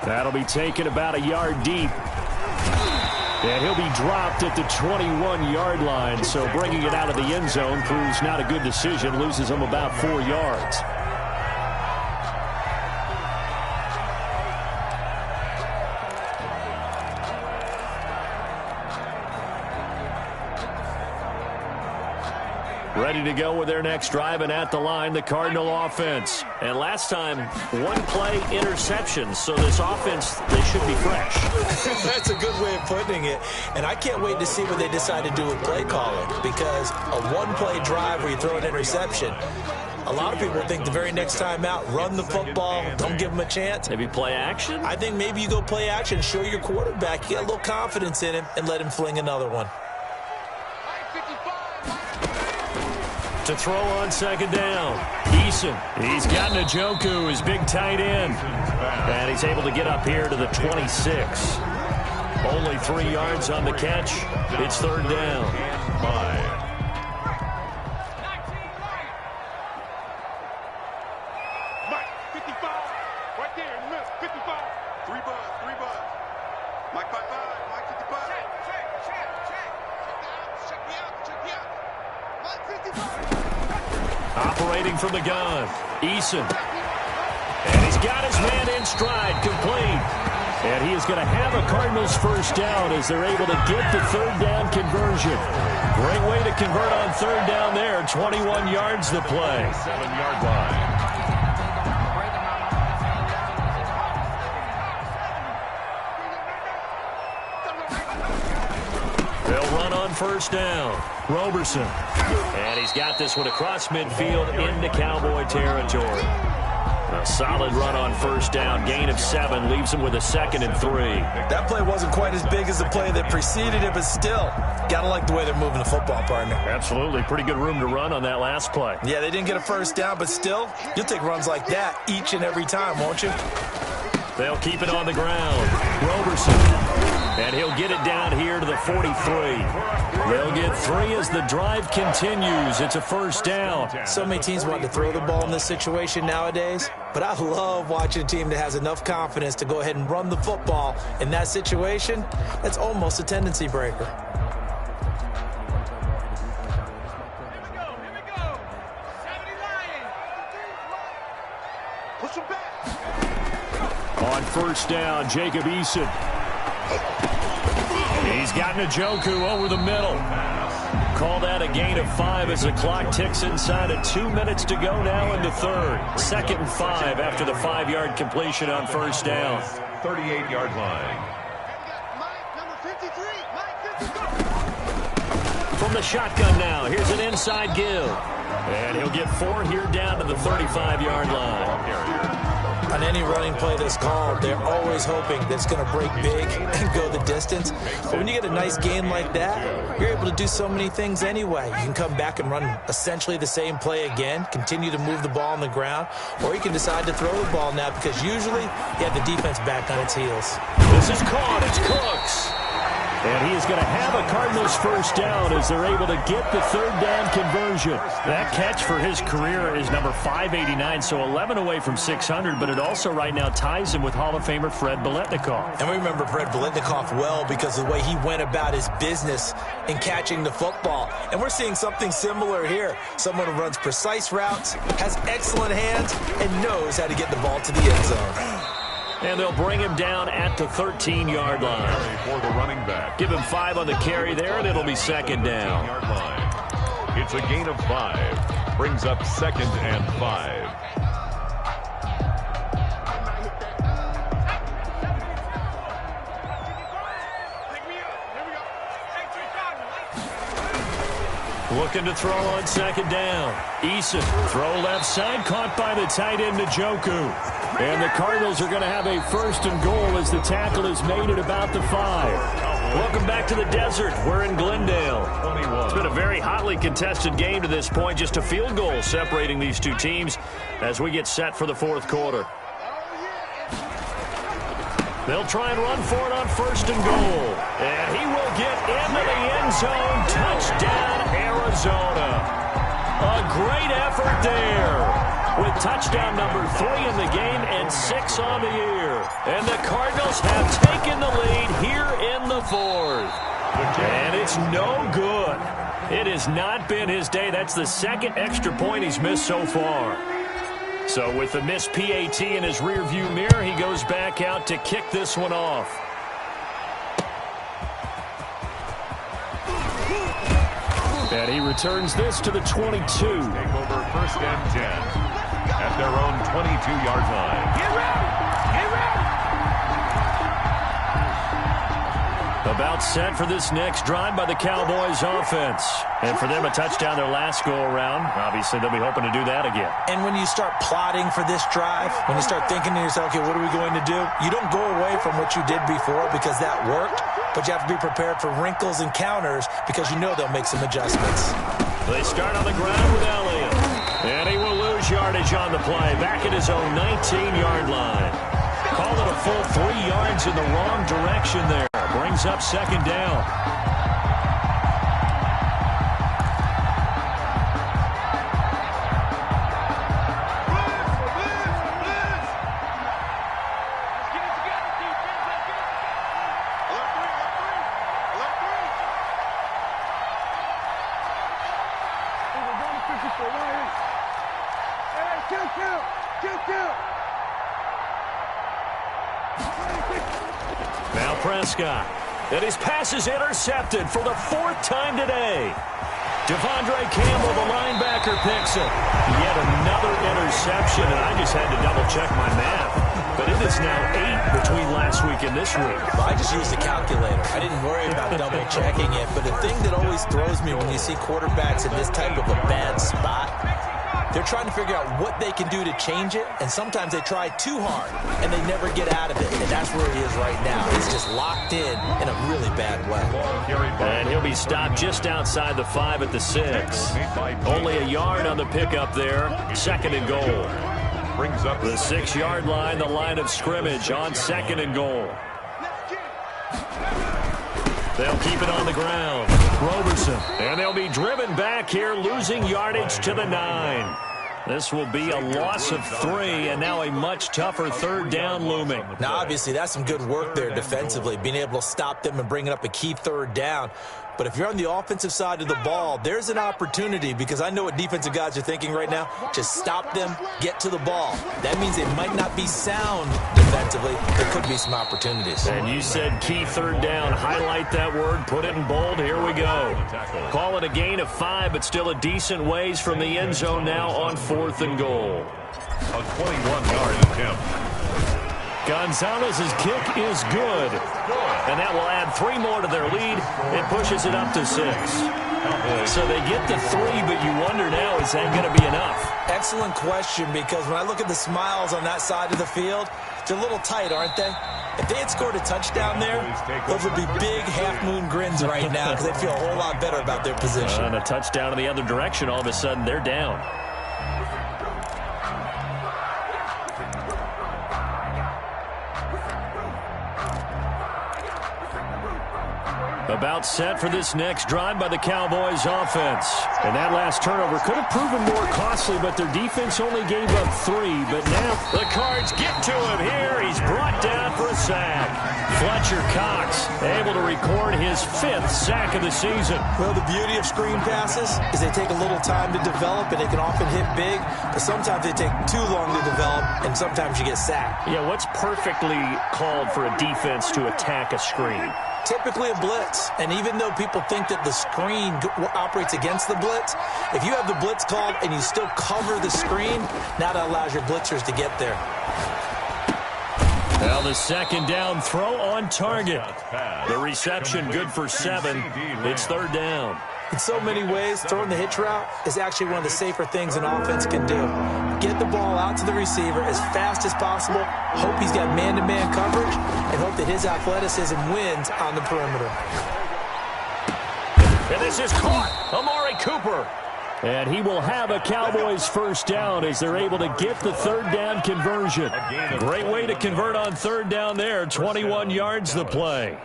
That'll be taken about a yard deep. And he'll be dropped at the 21-yard line. So bringing it out of the end zone proves not a good decision. Loses him about 4 yards. Ready to go with their next drive, and at the line, the Cardinal offense. And last time, 1-play interception. So this offense, they should be fresh. That's a good way of putting it. And I can't wait to see what they decide to do with play calling, because a 1-play drive where you throw an interception, a lot of people think the very next time out, run the football, don't give them a chance. Maybe play action? I think maybe you go play action, show your quarterback, you get a little confidence in him, and let him fling another one. To throw on 2nd down. Eason. He's got Njoku, his big tight end. And he's able to get up here to the 26. Only 3 yards on the catch. It's 3rd down. Mike, 55. Right there in the middle. 55. 3 buds. Mike 55. Mike 55. Check me out. Mike 55. Operating from the gun, Eason. And he's got his man in stride, complete. And he is going to have a Cardinals 1st down as they're able to get the 3rd down conversion. Great way to convert on 3rd down there. 21 yards to play. 7-yard line. They'll run on 1st down. Roberson. And he's got this one across midfield into Cowboy territory. A solid run on 1st down. Gain of 7 leaves him with a 2nd and 3. That play wasn't quite as big as the play that preceded it, but still, got to like the way they're moving the football, partner. Absolutely. Pretty good room to run on that last play. Yeah, they didn't get a 1st down, but still, you'll take runs like that each and every time, won't you? They'll keep it on the ground. Roberson. And he'll get it down here to the 43. They'll get 3 as the drive continues. It's a first down. So many teams want to throw the ball in this situation nowadays, but I love watching a team that has enough confidence to go ahead and run the football. In that situation, that's almost a tendency breaker. On first down, Jacob Eason. He's got Njoku over the middle. Call that a gain of 5 as the clock ticks inside of 2 minutes to go now in the third. 2nd and 5 after the 5-yard completion on first down. 38-yard line. From the shotgun now, here's an inside give. And he'll get 4 here down to the 35-yard line. On any running play that's called, they're always hoping that it's going to break big and go the distance. But when you get a nice game like that, you're able to do so many things anyway. You can come back and run essentially the same play again, continue to move the ball on the ground, or you can decide to throw the ball now because usually you have the defense back on its heels. This is caught. It's Cooks. And he is going to have a Cardinals first down as they're able to get the third down conversion. That catch for his career is number 589, so 11 away from 600, but it also right now ties him with Hall of Famer Fred Biletnikoff. And we remember Fred Biletnikoff well because of the way he went about his business in catching the football. And we're seeing something similar here. Someone who runs precise routes, has excellent hands, and knows how to get the ball to the end zone. And they'll bring him down at the 13-yard line. For the running back. Give him 5 on the carry there, and it'll be second down. It's a gain of 5. Brings up 2nd and 5. Looking to throw on second down. Eason, throw left side, caught by the tight end Njoku. And the Cardinals are going to have a first and goal as the tackle is made at about the 5. Welcome back to the desert. We're in Glendale. It's been a very hotly contested game to this point. Just a field goal separating these two teams as we get set for the fourth quarter. They'll try and run for it on first and goal. And he will get into the end zone. Touchdown, Arizona. A great effort there with touchdown number 3 in the game and 6 on the year. And the Cardinals have taken the lead here in the fourth. And it's no good. It has not been his day. That's the 2nd extra point he's missed so far. So with the missed PAT in his rearview mirror, he goes back out to kick this one off. And he returns this to the 22. Take over 1st and 10 at their own 22-yard line. Get ready! Get ready! About set for this next drive by the Cowboys offense. And for them, a touchdown their last go-around. Obviously, they'll be hoping to do that again. And when you start plotting for this drive, when you start thinking to yourself, okay, what are we going to do? You don't go away from what you did before because that worked, but you have to be prepared for wrinkles and counters because you know they'll make some adjustments. They start on the ground with Elliott. And he will lose yardage on the play. Back at his own 19-yard line. Call it a full 3 yards in the wrong direction there. Brings up second down. Now Prescott. And his pass is intercepted for the 4th time today. Devondre Campbell, the linebacker, picks it. Yet another interception, and I just had to double-check my math. But it is now 8 between last week and this week. Well, I just used the calculator. I didn't worry about double-checking it. But the thing that always throws me when you see quarterbacks in this type of a bad spot, they're trying to figure out what they can do to change it, and sometimes they try too hard, and they never get out of it. And that's where he is right now. He's just locked in a really bad way. And he'll be stopped just outside the 5 at the 6. Only a yard on the pickup there. 2nd and goal. Brings up the 6-yard line, the line of scrimmage on 2nd and goal. They'll keep it on the ground. Roberson. And they'll be driven back here, losing yardage to the 9. This will be a loss of 3, and now a much tougher third down looming. Now, obviously, that's some good work there defensively, being able to stop them and bringing up a key third down. But if you're on the offensive side of the ball, there's an opportunity, because I know what defensive guys are thinking right now. Just stop them, get to the ball. That means they might not be sound defensively. There could be some opportunities. And you said key third down. Highlight that word, put it in bold. Here we go. Call it a gain of 5, but still a decent ways from the end zone now on 4th and goal. A 21-yard attempt. Gonzalez's kick is good. And that will add 3 more to their lead. It pushes it up to 6. So they get to 3, but you wonder now, is that going to be enough? Excellent question, because when I look at the smiles on that side of the field, they're a little tight, aren't they? If they had scored a touchdown there, those would be big half-moon grins right now, because they feel a whole lot better about their position. And a touchdown in the other direction, all of a sudden they're down. About set for this next drive by the Cowboys offense. And that last turnover could have proven more costly, but their defense only gave up 3. But now the Cards get to him here. He's brought down for a sack. Fletcher Cox able to record his 5th sack of the season. Well, the beauty of screen passes is they take a little time to develop, and they can often hit big, but sometimes they take too long to develop, and sometimes you get sacked. Yeah, what's perfectly called for a defense to attack a screen? Typically a blitz, and even though people think that the screen operates against the blitz, if you have the blitz called and you still cover the screen, now that allows your blitzers to get there. Now the second down throw on target. The reception good for 7. It's 3rd down. In so many ways, throwing the hitch route is actually one of the safer things an offense can do. Get the ball out to the receiver as fast as possible, hope he's got man-to-man coverage, and hope that his athleticism wins on the perimeter. And this is caught. Amari Cooper. And he will have a Cowboys first down as they're able to get the 3rd down conversion. Great way to convert on 3rd down there. 21 yards the play.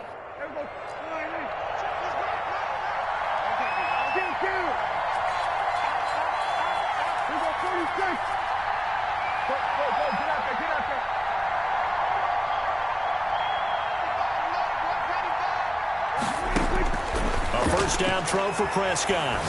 A first down throw for Prescott.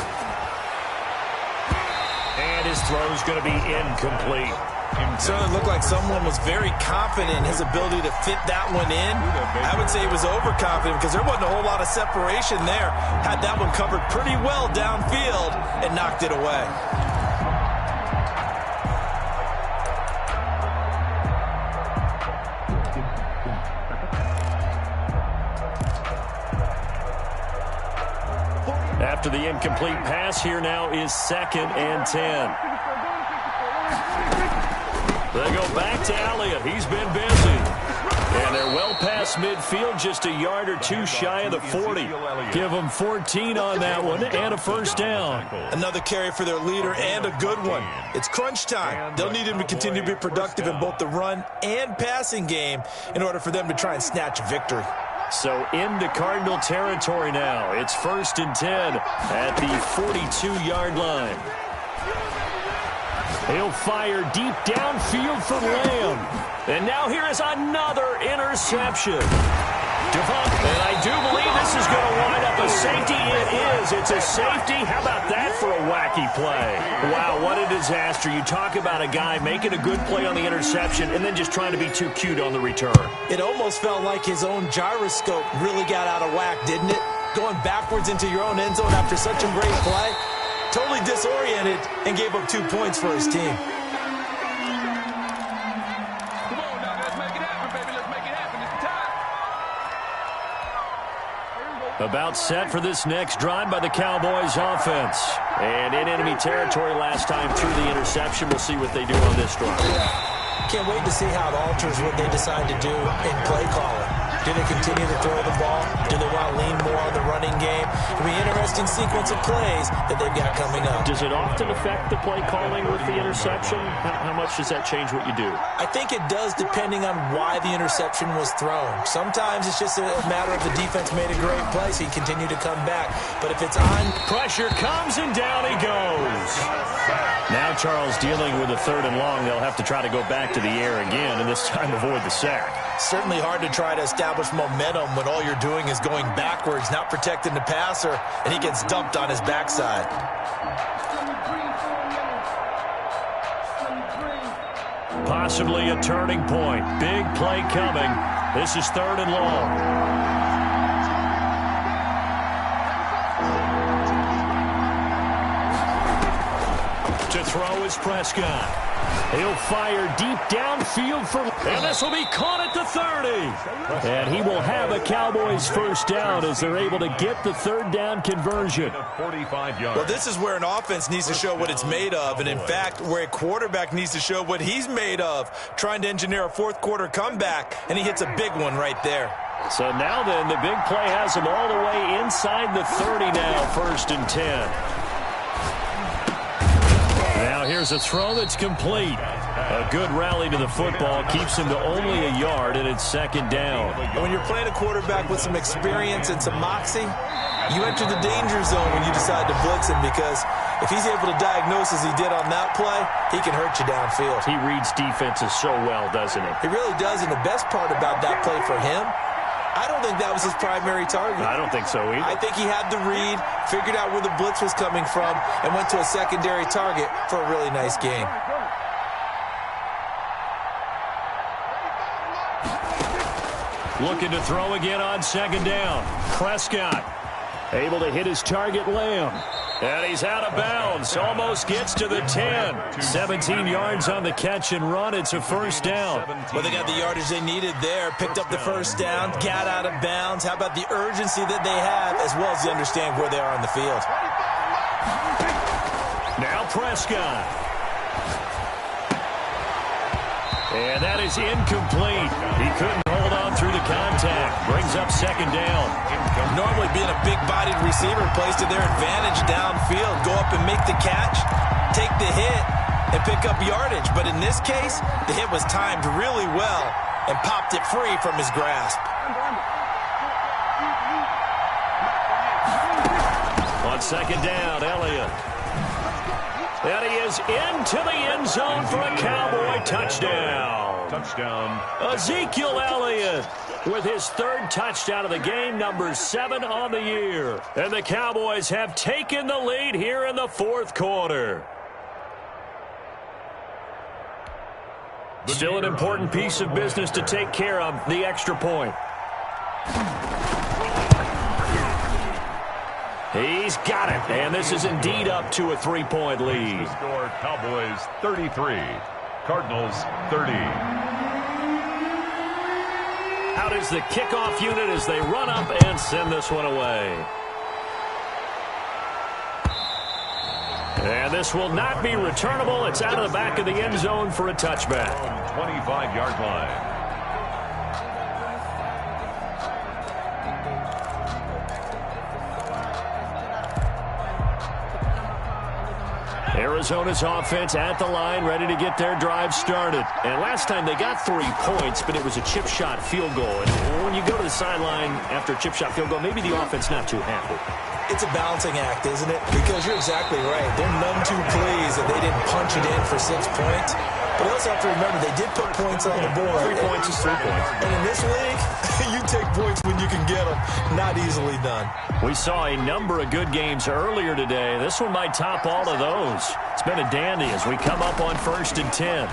And his throw's going to be incomplete. It certainly looked like someone was very confident in his ability to fit that one in. I would say he was overconfident because there wasn't a whole lot of separation there. Had that one covered pretty well downfield and knocked it away. After the incomplete pass, here now is 2nd and 10. They go back to Elliott. He's been busy. And they're well past midfield, just a yard or 2 shy of the 40. Give them 14 on that one and a first down. Another carry for their leader and a good one. It's crunch time. They'll need him to continue to be productive in both the run and passing game in order for them to try and snatch a victory. So into Cardinal territory now. It's 1st and 10 at the 42-yard line. He'll fire deep downfield for Lamb. And now here is another interception. And I do believe this is going to wind up a safety. It is. It's a safety. How about that for a wacky play? Wow, what a disaster. You talk about a guy making a good play on the interception and then just trying to be too cute on the return. It almost felt like his own gyroscope really got out of whack, didn't it? Going backwards into your own end zone after such a great play. Totally disoriented and gave up 2 points for his team. About set for this next drive by the Cowboys offense. And in enemy territory last time through the interception. We'll see what they do on this drive. Can't wait to see how it alters what they decide to do in play calling. Do they continue to throw the ball? Do they want to lean more on the running game? It'll be an interesting sequence of plays that they've got coming up. Does it often affect the play calling with the interception? How much does that change what you do? I think it does, depending on why the interception was thrown. Sometimes it's just a matter of the defense made a great play, so you continue to come back. But if it's on... Pressure comes, and down he goes. Now Charles dealing with a 3rd and long. They'll have to try to go back to the air again, and this time avoid the sack. Certainly hard to try to establish momentum when all you're doing is going backwards, not protecting the passer, and he gets dumped on his backside. Possibly a turning point. Big play coming. This is 3rd and long. To throw is Prescott. He'll fire deep downfield for... And this will be caught at the 30. And he will have a Cowboys first down as they're able to get the 3rd down conversion. 45 yards. Well, this is where an offense needs to show what it's made of. And, in fact, where a quarterback needs to show what he's made of. Trying to engineer a 4th quarter comeback. And he hits a big one right there. So now then, the big play has him all the way inside the 30 now, 1st and 10. Now here's a throw that's complete. A good rally to the football keeps him to only a yard, and it's 2nd down. And when you're playing a quarterback with some experience and some moxie, you enter the danger zone when you decide to blitz him, because if he's able to diagnose as he did on that play, he can hurt you downfield. He reads defenses so well, doesn't he? He really does, and the best part about that play for him, I don't think that was his primary target. I don't think so either. I think he had the read, figured out where the blitz was coming from, and went to a secondary target for a really nice gain. Looking to throw again on 2nd down. Prescott able to hit his target, Lamb. And he's out of bounds. Almost gets to the 10. 17 yards on the catch and run. It's a first down. Well, they got the yardage they needed there. Picked up the first down. Got out of bounds. How about the urgency that they have, as well as they understand where they are on the field. Now Prescott. And that is incomplete. He couldn't hold on through the contact. Brings up 2nd down. Normally being a big-bodied receiver plays to their advantage downfield. Go up and make the catch, take the hit, and pick up yardage. But in this case, the hit was timed really well and popped it free from his grasp. On 2nd down, Elliott. And he is into the end zone for a Cowboy touchdown. Touchdown. Ezekiel Elliott with his 3rd touchdown of the game, number 7 on the year. And the Cowboys have taken the lead here in the 4th quarter. Still an important piece of business to take care of, the extra point. He's got it, and this is indeed up to a 3-point lead. The score, Cowboys 33, Cardinals 30. Out is the kickoff unit as they run up and send this one away. And this will not be returnable. It's out of the back of the end zone for a touchback. 25-yard line. Arizona's offense at the line, ready to get their drive started. And last time they got 3 points, but it was a chip shot field goal. And when you go to the sideline after a chip shot field goal, maybe the offense not too happy. It's a balancing act, isn't it? Because you're exactly right. They're none too pleased that they didn't punch it in for 6 points. But you also have to remember they did put points on the board. 3 points is 3 points. And in this league, you take points when you can get them. Not easily done. We saw a number of good games earlier today. This one might top all of those. It's been a dandy as we come up on 1st and 10.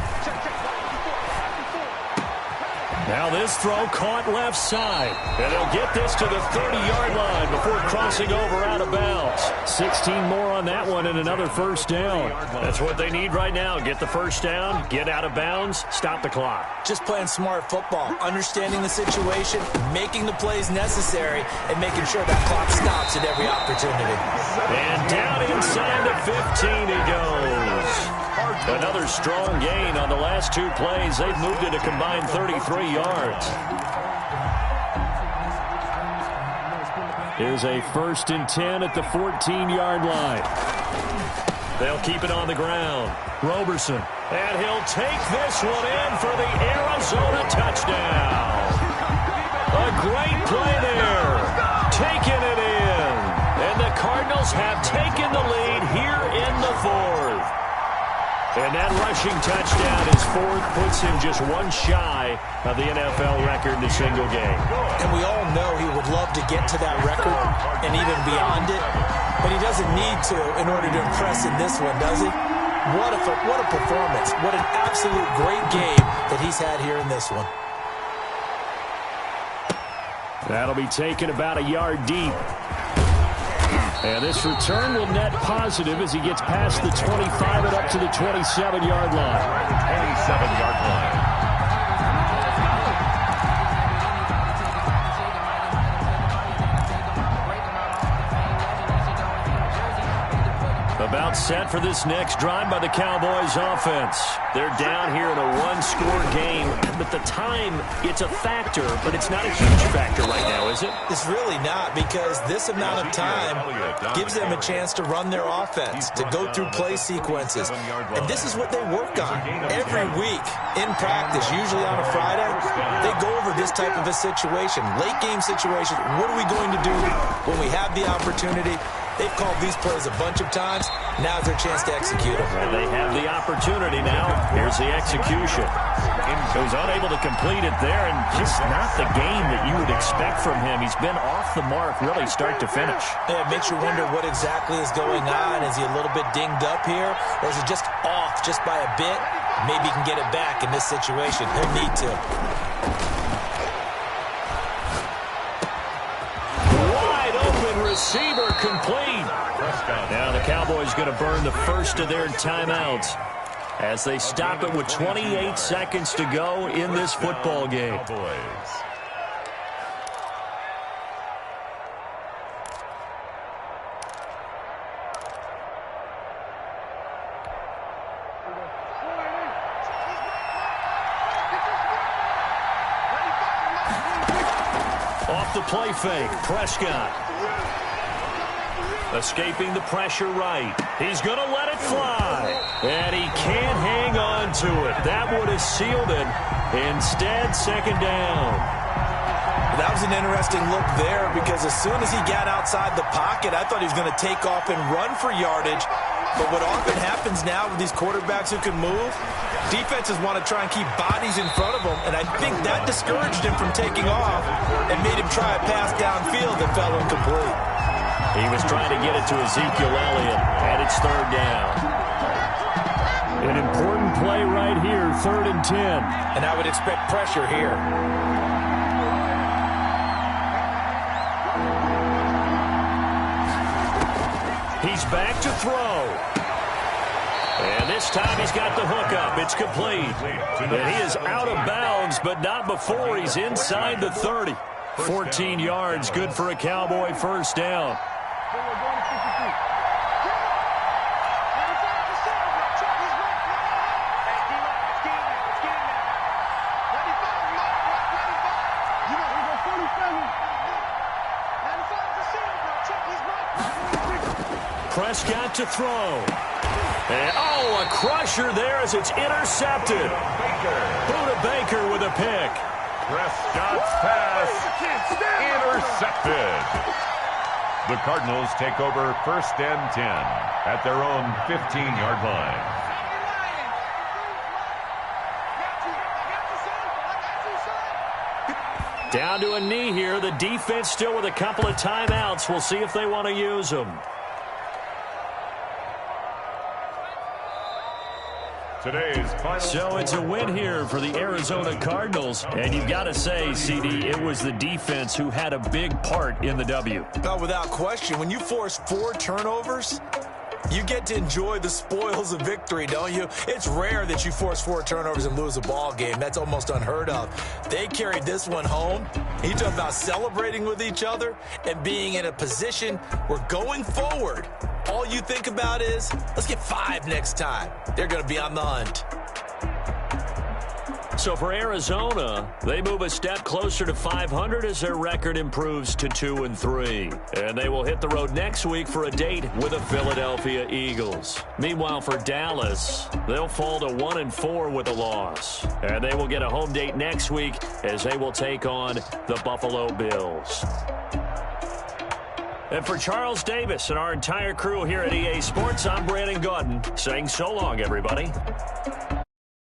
Now this throw caught left side. And they'll get this to the 30-yard line before crossing over out of bounds. 16 more on that one and another first down. That's what they need right now. Get the first down, get out of bounds, stop the clock. Just playing smart football, understanding the situation, making the plays necessary, and making sure that clock stops at every opportunity. And down inside the 15 he goes. Another strong gain on the last 2 plays. They've moved it a combined 33 yards. Here's a 1st and 10 at the 14-yard line. They'll keep it on the ground. Roberson. And he'll take this one in for the Arizona touchdown. A great play there. Taking it in. And the Cardinals have taken the lead here in the 4th. And that rushing touchdown, his 4th, puts him just one shy of the NFL record in a single game. And we all know he would love to get to that record and even beyond it, but he doesn't need to in order to impress in this one, does he? What a performance. What an absolute great game that he's had here in this one. That'll be taken about a yard deep. And this return will net positive as he gets past the 25 and up to the 27-yard line. 27-yard line. About set for this next drive by the Cowboys offense. They're down here in a one-score game, but the time, it's a factor, but it's not a huge factor right now, is it? It's really not, because this amount of time gives them a chance to run their offense, to go through play sequences. And this is what they work on every week in practice, usually on a Friday. They go over this type of a situation, late game situation. What are we going to do when we have the opportunity? They've called these plays a bunch of times. Now's their chance to execute them. And they have the opportunity now. Here's the execution. He was unable to complete it there, and just not the game that you would expect from him. He's been off the mark really start to finish. Yeah, it makes you wonder what exactly is going on. Is he a little bit dinged up here, or is he just off just by a bit? Maybe he can get it back in this situation. He'll need to. Receiver complete. Now the Cowboys going to burn the first of their timeouts as they stop it with 28 seconds to go in this football game. Off the play fake, Prescott. Escaping the pressure right. He's going to let it fly. And he can't hang on to it. That would have sealed it. Instead, 2nd down. That was an interesting look there, because as soon as he got outside the pocket, I thought he was going to take off and run for yardage. But what often happens now with these quarterbacks who can move, defenses want to try and keep bodies in front of them, and I think that discouraged him from taking off and made him try a pass downfield that fell incomplete. He was trying to get it to Ezekiel Elliott, and it's 3rd down. An important play right here, 3rd and 10. And I would expect pressure here. He's back to throw. And this time he's got the hook up. It's complete. And he is out of bounds, but not before he's inside the 30. 14 yards, good for a Cowboy 1st down. Prescott to throw. And, a crusher there as it's intercepted. Buda Baker with a pick. Prescott's pass intercepted. The Cardinals take over 1st and 10 at their own 15-yard line. Down to a knee here. The defense still with a couple of timeouts. We'll see if they want to use them. So it's a win here for the Arizona Cardinals. And you've got to say, CD, it was the defense who had a big part in the W. No, without question. When you force 4 turnovers, you get to enjoy the spoils of victory, don't you? It's rare that you force 4 turnovers and lose a ball game. That's almost unheard of. They carried this one home. You talk about celebrating with each other and being in a position where going forward, all you think about is, let's get 5 next time. They're going to be on the hunt. So for Arizona, they move a step closer to 500 as their record improves to 2-3. And they will hit the road next week for a date with the Philadelphia Eagles. Meanwhile, for Dallas, they'll fall to 1-4 with a loss. And they will get a home date next week as they will take on the Buffalo Bills. And for Charles Davis and our entire crew here at EA Sports, I'm Brandon Gaudin saying so long, everybody.